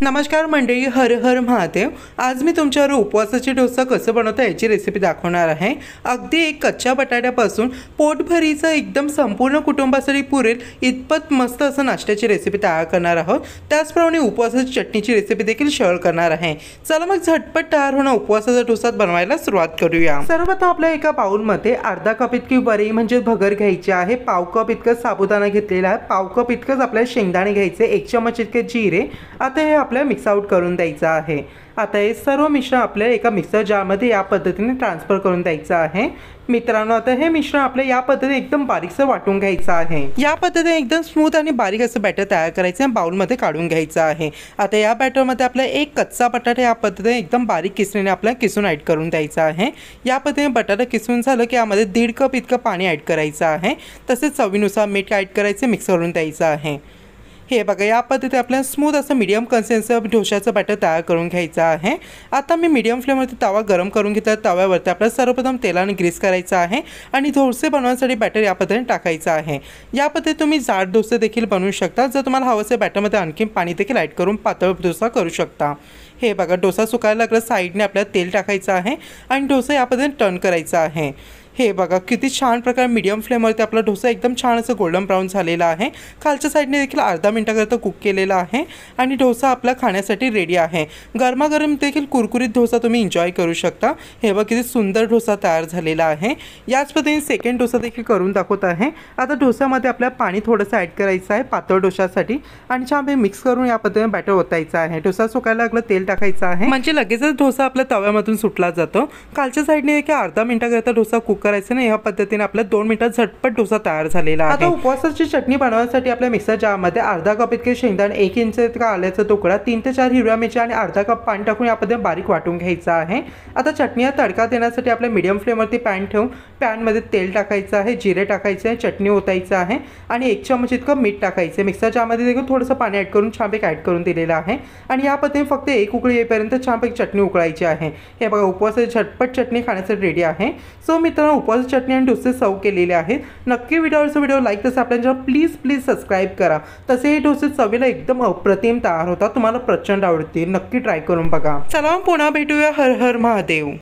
नमस्कार मंडळी, हर हर महादेव। आज मी तुमच्यावर उपवासाची डोसा कसं बनवता याची रेसिपी दाखवणार आहे। अगदी एक कच्च्या बटाट्यापासून पोटभरीचं एकदम संपूर्ण कुटुंबासाठी पुरेल इतपत मस्त असं नाश्त्याची रेसिपी तयार करणार आहोत। त्याचप्रमाणे उपवासाची चटणीची रेसिपी देखील शेअर करणार आहे। चला मग झटपट तयार होणं उपवासाचा डोसा बनवायला सुरुवात करूया। सर्वप्रथम आपल्या एका बाउलमध्ये अर्धा कप इतकी वरी म्हणजे भगर घ्यायची आहे, पाव कप इतकं साबुदाणा घेतलेला आहे, पाव कप इतकंच आपल्याला शेंगदाणे घ्यायचे, 1 चमच इतके जिरे। आता हे आपल्याला मिक्स आउट करून द्यायचं आहे। आता हे सर्व मिश्रण आपल्याला एका मिक्सर जारमध्ये या पद्धतीने ट्रान्सफर करून द्यायचं आहे। मित्रांनो, आता हे मिश्रण आपल्याला या पद्धतीने एकदम बारीकसं वाटून घ्यायचं आहे। या पद्धतीने एकदम स्मूथ आणि बारीक असं बॅटर तयार करायचं आणि बाउलमध्ये काढून घ्यायचं आहे। आता या बॅटरमध्ये आपल्याला एक कच्चा बटाटा या पद्धतीने एकदम बारीक किसणीने आपल्याला किसून ॲड करून द्यायचा आहे। या पद्धतीने बटाटा किसून झालं की यामध्ये 1.5 कप इतकं पाणी ॲड करायचं आहे। तसेच चवीनुसार मीठ ॲड करायचं, मिक्स करून द्यायचं आहे। हे बघा, या पद्धतीने आपल्याला स्मूथ असं मीडियम कन्सिस्टन्सीचं डोशाचं बॅटर तयार करून घ्यायचं आहे। आता मी मीडियम फ्लेमवरती तवा गरम करून घेतला। तव्यावरती आपल्याला सर्वप्रथम तेलाने ग्रीस करायचं आहे आणि डोसे बनवण्यासाठी बॅटर या पद्धतीने टाकायचं आहे। या पद्धतीने तुम्ही जाड डोसे देखील बनवू शकता। जर तुम्हाला हवं असेल बॅटरमध्ये आणखी पाणी देखील ॲड करून पातळ डोसा करू शकता। हे बघा, डोसा सुकायला लागला, साईडने आपल्याला तेल टाकायचं आहे आणि डोसा या पद्धतीने टर्न करायचा आहे। हे बघा, किती छान प्रकारे मीडियम फ्लेमवरती आपला डोसा एकदम छान असं गोल्डन ब्राऊन झालेला आहे। खालच्या साईडने देखील अर्धा मिनिटाकरता कुक केलेला आहे आणि डोसा आपला खाण्यासाठी रेडी आहे। गरमागरम देखील कुरकुरीत डोसा तुम्ही एन्जॉय करू शकता। हे बघा, किती सुंदर डोसा तयार झालेला आहे। याच पद्धतीने सेकंड डोसा देखील करून दाखवत आहे। आता डोसामध्ये आपल्याला पाणी थोडंसं ॲड करायचं आहे पातळ डोशासाठी आणि छान मिक्स करून या पद्धतीने बॅटर ओतायचं आहे। डोसा सुकायला लागला, तेल टाकायचं आहे म्हणजे लगेचच डोसा आपल्या तव्यामधून सुटला जातो। खालच्या साईडने देखील अर्धा मिनिटाकरता डोसा कुक करायचं ना। या पद्धतीने आपल्या 2 मिनिटात झटपट डोसा तयार झालेला आहे। आता उपवासाची चटणी बनवण्यासाठी आपल्या मिक्सर जारमध्ये अर्धा कप इतके शेंगदाणे, 1 इंच इतका आल्याचा तुकडा, 3 ते 4 हिरव्या मिरच्या आणि अर्धा कप पाणी टाकून या पद्धतीने बारीक वाटून घ्यायचं आहे। आता चटणीला तडका देण्यासाठी आपल्या मीडियम फ्लेमवरती पॅन ठेवून पॅनमध्ये तेल टाकायचं आहे, जिरे टाकायचे आहे, चटणी ओतायचं आहे आणि 1 चमच इतकं मीठ टाकायचं। मिक्सर जारमध्ये देखील थोडंसं पाणी ॲड करून छानपैकी ॲड करून दिलेलं आहे आणि या पद्धतीने फक्त 1 उकळी येईपर्यंत छानपैकी चटणी उकळायची आहे। हे बघा, उपवासाची झटपट चटणी खाण्यासाठी रेडी आहे। सो मित्रांनो, उपवासाची चटणी आणि डोसे सर्व केलेले आहेत। नक्की व्हिडिओ लाईक तसं आपल्या चॅनल प्लीज सबस्क्राईब करा। तसे हे डोसे चवीला एकदम अप्रतिम तयार होतात, तुम्हाला प्रचंड आवडतील। नक्की ट्राय करून बघा। चला पुन्हा भेटूया। हर हर महादेव।